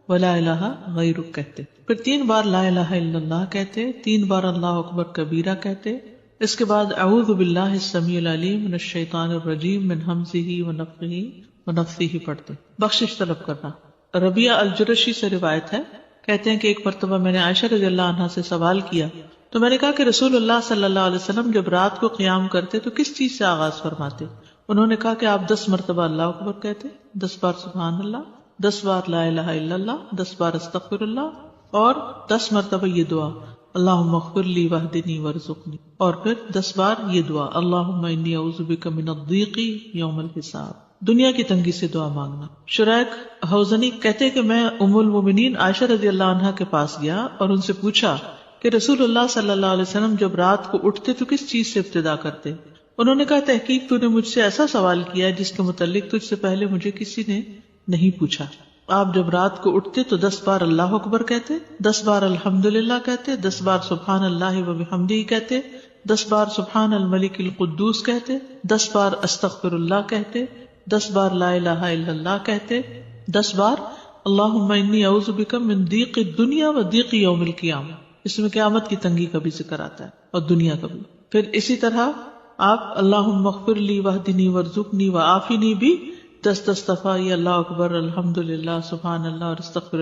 A: و لا الہ غیرک کہتے، پھر 3 بار لا الہ الا اللہ کہتے، 3 بار اللہ اکبر کبیرہ کہتے. اس کے بعد اعوذ باللہ السمیع العلیم من الشیطان الرجیم من ہمزہ ونفخہ ونفثہ پڑھتے. بخشش طلب کرنا. ربیعہ الجرشی سے روایت ہے، کہتے ہیں کہ ایک مرتبہ میں نے عائشہ رضی اللہ عنہا سے سوال کیا تو میں نے کہا کہ رسول اللہ صلی اللہ علیہ وسلم جب رات کو قیام کرتے تو کس چیز سے آغاز فرماتے؟ انہوں نے کہا کہ آپ 10 مرتبہ اللہ اکبر کہتے، 10 بار سبحان اللہ، 10 بار لا الہ الا اللہ، 10 بار استغفر اللہ، اور 10 مرتبہ یہ دعا اللہم اغفر لی واہدنی وارزقنی، اور پھر 10 بار یہ دعا اللہم انی اعوذ بک من الضیق یوم الحساب، دنیا کی تنگی سے دعا مانگنا. شریک حوزنی کہتے کہ میں ام المومنین عائشہ رضی اللہ عنہا کے پاس گیا اور ان سے پوچھا کہ رسول اللہ صلی اللہ علیہ وسلم جب رات کو اٹھتے تو کس چیز سے ابتدا کرتے؟ انہوں نے کہا تحقیق تو نے مجھ سے ایسا سوال کیا جس کے متعلق تجھ سے پہلے مجھے کسی نے نہیں پوچھا. آپ جب رات کو اٹھتے تو 10 بار اللہ اکبر کہتے، 10 بار الحمدللہ کہتے، 10 بار سبحان اللہ و بحمدہ کہتے، 10 بار سبحان الملک القدوس کہتے، 10 بار استغفر اللہ کہتے، 10 بار لا الہ الا اللہ کہتے، 10 بار اللہم انی اعوذ بک من ضیق الدنیا و ضیق یوم القیامہ، اس میں قیامت کی تنگی کا بھی ذکر آتا ہے اور دنیا کا بھی. پھر اسی طرح آپ اللہم اغفر لی واہدنی وارزقنی وعافنی بھی 10 دفعہ یہ اللہ اکبر الحمدللہ سبحان اللہ اور استغفر.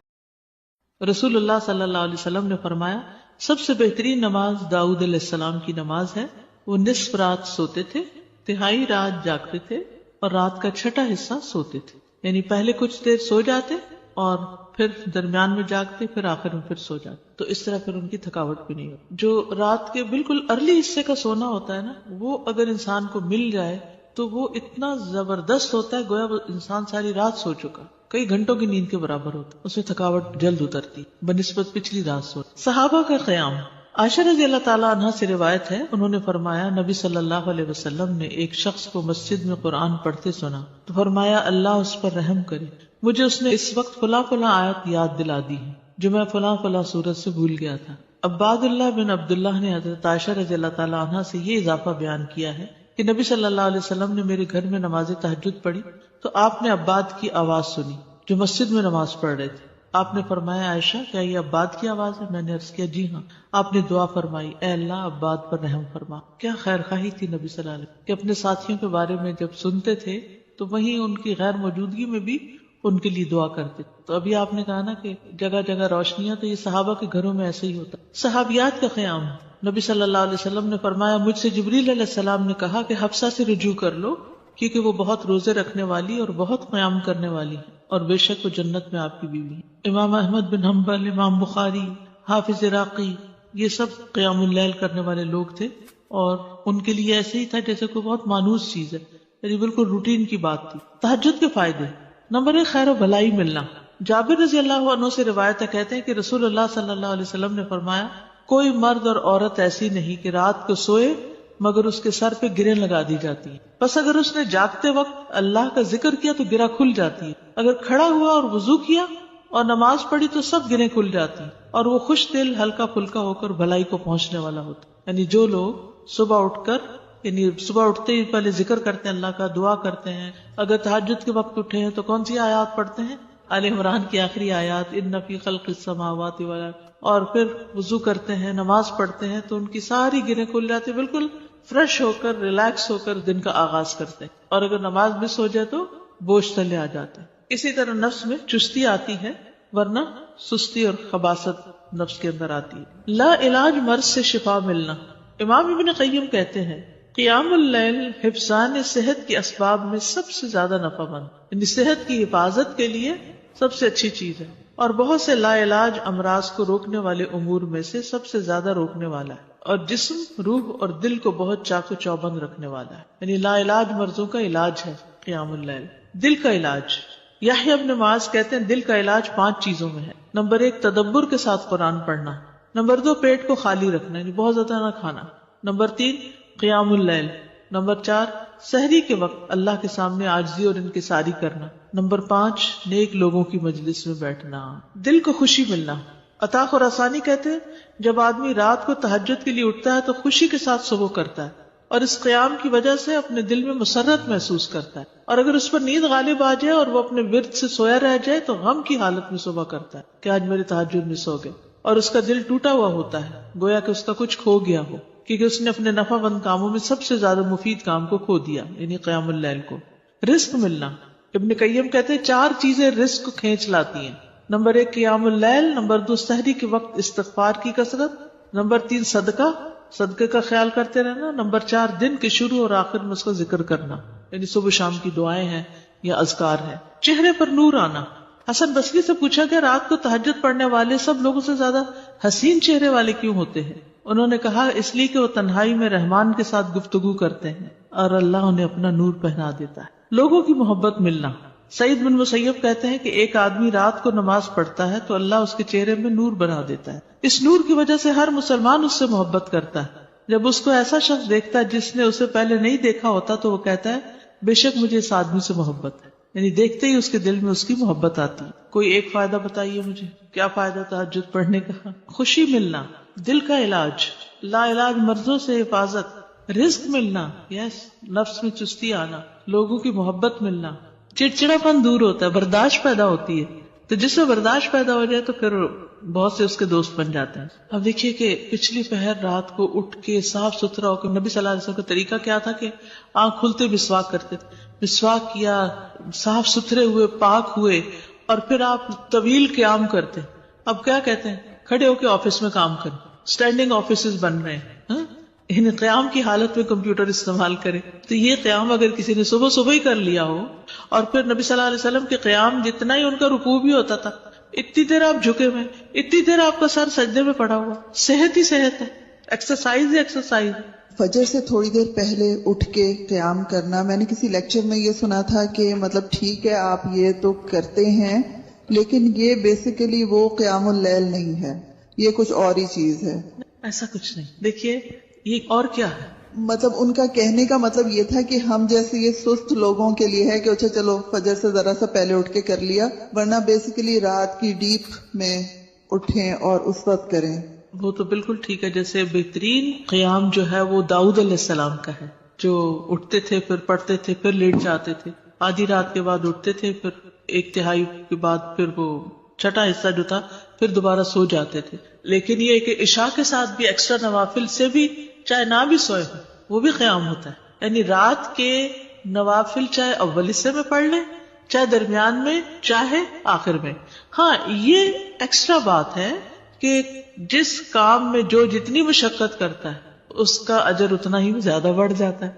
A: رسول اللہ صلی اللہ علیہ وسلم نے فرمایا سب سے بہترین نماز داؤد علیہ السلام کی نماز ہے. وہ نصف رات سوتے تھے، تہائی رات جاگتے تھے اور رات کا چھٹا حصہ سوتے تھے. یعنی پہلے کچھ دیر سو جاتے اور پھر درمیان میں جاگتے، پھر آخر میں پھر سو جاتے. تو اس طرح پھر ان کی تھکاوٹ بھی نہیں ہوتی. جو رات کے بالکل ارلی حصے کا سونا ہوتا ہے نا، وہ اگر انسان کو مل جائے تو وہ اتنا زبردست ہوتا ہے گویا وہ انسان ساری رات سو چکا، کئی گھنٹوں کی نیند کے برابر ہوتا ہے. اس میں تھکاوٹ جلد اترتی بنسبت پچھلی رات سو. صحابہ کا قیام. عائشہ رضی اللہ تعالیٰ عنہ سے روایت ہے، انہوں نے فرمایا نبی صلی اللہ علیہ وسلم نے ایک شخص کو مسجد میں قرآن پڑھتے سنا تو فرمایا اللہ اس پر رحم کرے، مجھے اس نے اس وقت فلاں فلاں آیت یاد دلا دی ہے جو میں فلاں فلاں سورت سے بھول گیا تھا. عباد اللہ بن عبداللہ نے حضرت عائشہ رضی اللہ تعالیٰ عنہ سے یہ اضافہ بیان کیا ہے کہ نبی صلی اللہ علیہ وسلم نے میرے گھر میں نماز تہجد پڑھی تو آپ نے عباد کی آواز سنی جو مسجد میں نماز پڑھ رہے تھے. آپ نے فرمایا عائشہ کیا یہ عباد کی آواز ہے؟ میں نے عرض کیا جی ہاں. آپ نے دعا فرمائی اے اللہ عباد پر رحم فرما. کیا خیر خواہی تھی نبی صلی اللہ علیہ وسلم کہ اپنے ساتھیوں کے بارے میں جب سنتے تھے تو وہیں ان کی غیر موجودگی میں بھی ان کے لیے دعا کرتے. تو ابھی آپ نے کہا نا کہ جگہ جگہ روشنیاں، تو یہ صحابہ کے گھروں میں ایسے ہی ہوتا. صحابیات کا قیام. نبی صلی اللہ علیہ وسلم نے فرمایا مجھ سے جبریل علیہ السلام نے کہا کہ حفصہ سے رجوع کر لو کیونکہ وہ بہت روزے رکھنے والی اور بہت قیام کرنے والی ہے اور بے شک وہ جنت میں آپ کی بیوی ہے. امام احمد بن حنبل، امام بخاری، حافظ عراقی، یہ سب قیام اللیل کرنے والے لوگ تھے اور ان کے لیے ایسے ہی تھا جیسے کوئی بہت مانوس چیز ہے، یعنی بالکل روٹین کی بات تھی. تہجد کے فائدے. نمبر 1 خیر و بھلائی ملنا. جابر رضی اللہ عنہ سے روایت ہے، کہتے ہیں کہ رسول اللہ صلی اللہ علیہ وسلم نے فرمایا کوئی مرد اور عورت ایسی نہیں کہ رات کو سوئے مگر اس کے سر پہ گریں لگا دی جاتی ہے. بس اگر اس نے جاگتے وقت اللہ کا ذکر کیا تو گرہ کھل جاتی ہے. اگر کھڑا ہوا اور وضو کیا اور نماز پڑھی تو سب گریں کھل جاتی ہیں اور وہ خوش دل ہلکا پھلکا ہو کر بھلائی کو پہنچنے والا ہوتا. یعنی جو لوگ صبح اٹھ کر یعنی صبح اٹھتے ہی پہلے ذکر کرتے ہیں، اللہ کا دعا کرتے ہیں، اگر تہجد کے وقت اٹھے ہیں تو کون سی آیات پڑھتے ہیں؟ آل عمران کی آخری آیات ان فی خلق السماوات والارض، اور پھر وضو کرتے ہیں، نماز پڑھتے ہیں تو ان کی ساری گریں کھل جاتی، بالکل فریش ہو کر ریلیکس ہو کر دن کا آغاز کرتے ہیں. اور اگر نماز مس ہو جائے تو بوجھ تلے آ جاتے ہیں. اسی طرح نفس میں چستی آتی ہے ورنہ سستی اور خباثت نفس کے اندر آتی ہے. لا علاج مرض سے شفا ملنا. امام ابن قیم کہتے ہیں قیام اللیل حفظان صحت کے اسباب میں سب سے زیادہ نفع مند، یعنی صحت کی حفاظت کے لیے سب سے اچھی چیز ہے اور بہت سے لا علاج امراض کو روکنے والے امور میں سے سب سے زیادہ روکنے والا ہے اور جسم، روح اور دل کو بہت چاق و چوبند رکھنے والا ہے. یعنی لا علاج مرضوں کا علاج ہے قیام اللیل. دل کا علاج. یحییٰ ابن معاذ کہتے ہیں دل کا علاج 5 چیزوں میں ہے. نمبر 1 تدبر کے ساتھ قرآن پڑھنا. نمبر 2 پیٹ کو خالی رکھنا، یعنی بہت زیادہ نہ کھانا. نمبر 3 قیام اللیل. نمبر 4 سحری کے وقت اللہ کے سامنے عاجزی اور انکساری کرنا. نمبر 5 نیک لوگوں کی مجلس میں بیٹھنا. دل کو خوشی ملنا. عطا خراسانی کہتے ہیں جب آدمی رات کو تہجد کے لیے اٹھتا ہے تو خوشی کے ساتھ صبح کرتا ہے اور اس قیام کی وجہ سے اپنے دل میں مسرت محسوس کرتا ہے، اور اگر اس پر نیند غالب آ جائے اور وہ اپنے ورد سے سویا رہ جائے تو غم کی حالت میں صبح کرتا ہے کہ آج میرے تہجد میں سو گئے، اور اس کا دل ٹوٹا ہوا ہوتا ہے گویا کہ اس کا کچھ کھو گیا ہو کیونکہ اس نے اپنے نفع بند کاموں میں سب سے زیادہ مفید کام کو کھو دیا، یعنی قیام اللیل کو. رزق ملنا. ابن قیم کہتے ہیں 4 چیزیں رزق کو کھینچ لاتی ہیں. نمبر 1 قیام اللیل. نمبر 2 سحری کے وقت استغفار کی کثرت. نمبر 3 صدقے کا خیال کرتے رہنا. نمبر 4 دن کے شروع اور آخر میں اس کا ذکر کرنا، یعنی صبح شام کی دعائیں ہیں یا اذکار ہیں. چہرے پر نور آنا. حسن بصری سے پوچھا کہ رات کو تہجد پڑھنے والے سب لوگوں سے زیادہ حسین چہرے والے کیوں ہوتے ہیں؟ انہوں نے کہا اس لیے کہ وہ تنہائی میں رحمان کے ساتھ گفتگو کرتے ہیں اور اللہ انہیں اپنا نور پہنا دیتا ہے. لوگوں کی محبت ملنا. سعید بن مسیب کہتے ہیں کہ ایک آدمی رات کو نماز پڑھتا ہے تو اللہ اس کے چہرے میں نور بنا دیتا ہے. اس نور کی وجہ سے ہر مسلمان اس سے محبت کرتا ہے. جب اس کو ایسا شخص دیکھتا ہے جس نے اسے پہلے نہیں دیکھا ہوتا تو وہ کہتا ہے بے شک مجھے اس آدمی سے محبت ہے، یعنی دیکھتے ہی اس کے دل میں اس کی محبت آتی ہے. کوئی ایک فائدہ بتائیے مجھے، کیا فائدہ تہجد پڑھنے کا؟ خوشی ملنا. دل کا علاج. لا علاج مرضوں سے حفاظت. رزق ملنا. یس. نفس میں چستی آنا. لوگوں کی محبت ملنا. چڑچڑا پن دور ہوتا ہے، برداشت پیدا ہوتی ہے. تو جس میں برداشت پیدا ہو جائے تو پھر بہت سے اس کے دوست بن جاتے ہیں. اب دیکھیے کہ پچھلی پہر رات کو اٹھ کے صاف ستھرا ہو کے نبی صلی اللہ علیہ وسلم کا طریقہ کیا تھا کہ آنکھ کھلتے مسواک کرتے تھے. مسواک کیا، صاف ستھرے ہوئے، پاک ہوئے، اور پھر آپ طویل قیام کرتے. اب کیا کہتے ہیں؟ کھڑے ہو کے آفس میں کام کریں، اسٹینڈنگ آفیسز بن رہے ہیں. یعنی قیام کی حالت میں کمپیوٹر استعمال کرے. تو یہ قیام اگر کسی نے صبح صبح ہی کر لیا ہو، اور پھر نبی صلی اللہ علیہ وسلم کے قیام جتنا ہی ان کا رکوع بھی ہوتا تھا، اتنی دیر آپ جھکے ہوئے، اتنی دیر آپ کا سر سجدے میں پڑا ہوا، صحت ہی صحت ہے، ایکسرسائز ہی ایکسرسائز.
B: فجر سے تھوڑی دیر پہلے اٹھ کے قیام کرنا، میں نے کسی لیکچر میں یہ سنا تھا کہ مطلب ٹھیک ہے آپ یہ تو کرتے ہیں، لیکن یہ بیسیکلی وہ قیام اللیل نہیں ہے، یہ کچھ اور ہی چیز ہے.
A: ایسا کچھ نہیں. دیکھیے یہ اور کیا ہے،
B: مطلب ان کا کہنے کا مطلب یہ تھا کہ ہم جیسے یہ سست لوگوں کے لیے ہے کہ اچھا چلو فجر سے ذرا سا پہلے اٹھ کے کر لیا، ورنہ بیسیکلی رات کی ڈیپ میں اٹھیں اور اس وقت کریں.
A: وہ تو بالکل ٹھیک ہے. جیسے بہترین قیام جو ہے وہ داؤد علیہ السلام کا ہے، جو اٹھتے تھے پھر پڑھتے تھے پھر لیٹ جاتے تھے، آدھی رات کے بعد اٹھتے تھے، پھر ایک تہائی کے بعد پھر وہ چھٹا حصہ جو تھا پھر دوبارہ سو جاتے تھے. لیکن یہ کہ عشاء کے ساتھ بھی ایکسٹرا نوافل سے بھی چاہے نہ بھی سوئے وہ بھی قیام ہوتا ہے. یعنی رات کے نوافل چاہے اول حصے میں پڑھ لیں، چاہے درمیان میں، چاہے آخر میں. ہاں یہ ایکسٹرا بات ہے کہ جس کام میں جو جتنی مشقت کرتا ہے اس کا اجر اتنا ہی زیادہ بڑھ جاتا ہے.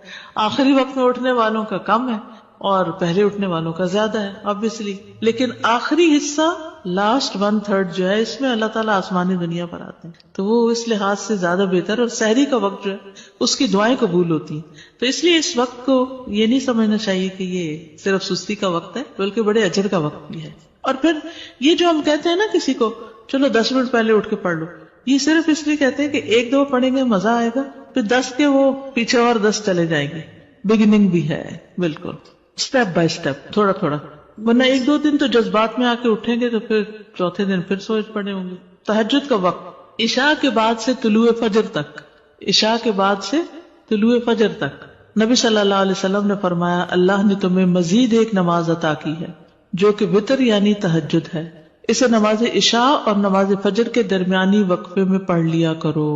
A: آخری وقت میں اٹھنے والوں کا کم ہے اور پہلے اٹھنے والوں کا زیادہ ہے obviously. لیکن آخری حصہ لاسٹ 1/3 جو ہے اس میں اللہ تعالیٰ آسمانی دنیا پر آتے ہیں، تو وہ اس لحاظ سے زیادہ بہتر. اور سحری کا وقت جو ہے اس کی دعائیں قبول ہوتی ہیں. تو اس لیے اس وقت کو یہ نہیں سمجھنا چاہیے کہ یہ صرف سستی کا وقت ہے، بلکہ بڑے اجر کا وقت بھی ہے. اور پھر یہ جو ہم کہتے ہیں نا کسی کو چلو 10 منٹ پہلے اٹھ کے پڑھ لو، یہ صرف اس لیے کہتے ہیں کہ 1-2 پڑھیں گے مزہ آئے گا، پھر 10 کے وہ پیچھے اور 10 چلے جائیں گے. بگننگ بھی ہے بالکل، اسٹیپ بائی اسٹیپ، تھوڑا تھوڑا. ورنہ 1-2 دن تو جذبات میں آ کے اٹھیں گے تو پھر چوتھے دن پھر سوچ پڑے ہوں گے. تہجد کا وقت عشاء کے بعد سے طلوع فجر تک، عشاء کے بعد سے طلوع فجر تک نبی صلی اللہ علیہ وسلم نے فرمایا اللہ نے تمہیں مزید ایک نماز عطا کی ہے جو کہ وتر یعنی تہجد ہے، اسے نماز عشاء اور نماز فجر کے درمیانی وقفے میں پڑھ لیا کرو.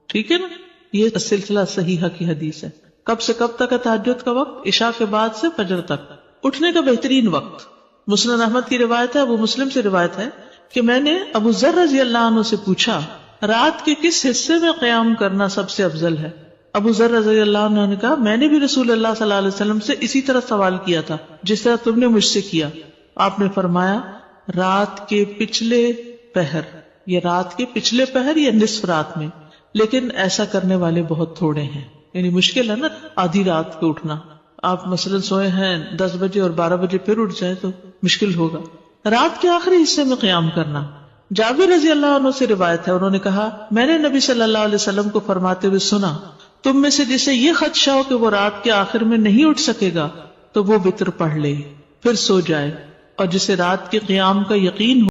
A: ٹھیک ہے نا، یہ سلسلہ صحیحہ کی حدیث ہے. کب سے کب تک ہے تہجد کا وقت؟ عشاء کے بعد سے فجر تک. اٹھنے کا بہترین وقت مسند احمد کی روایت ہے، ابو مسلم سے روایت ہے کہ میں نے ابو ذر رضی اللہ عنہ سے پوچھا رات کے کس حصے میں قیام کرنا سب سے افضل ہے؟ ابو ذر رضی اللہ عنہ نے کہا میں نے بھی رسول اللہ صلی اللہ علیہ وسلم سے اسی طرح سوال کیا تھا جس طرح تم نے مجھ سے کیا. آپ نے فرمایا رات کے پچھلے پہر، یا رات کے پچھلے پہر یا نصف رات میں. لیکن ایسا کرنے والے بہت تھوڑے ہیں. یعنی مشکل ہے نا آدھی رات کو اٹھنا. آپ مثلاً سوئے ہیں 10 بجے اور 12 بجے پھر اٹھ جائے تو مشکل ہوگا. رات کے آخری حصے میں قیام کرنا. جابر رضی اللہ عنہ سے روایت ہے، انہوں نے کہا میں نے نبی صلی اللہ علیہ وسلم کو فرماتے ہوئے سنا تم میں سے جسے یہ خدشہ ہو کہ وہ رات کے آخر میں نہیں اٹھ سکے گا تو وہ وتر پڑھ لے پھر سو جائے، اور جسے رات کے قیام کا یقین ہو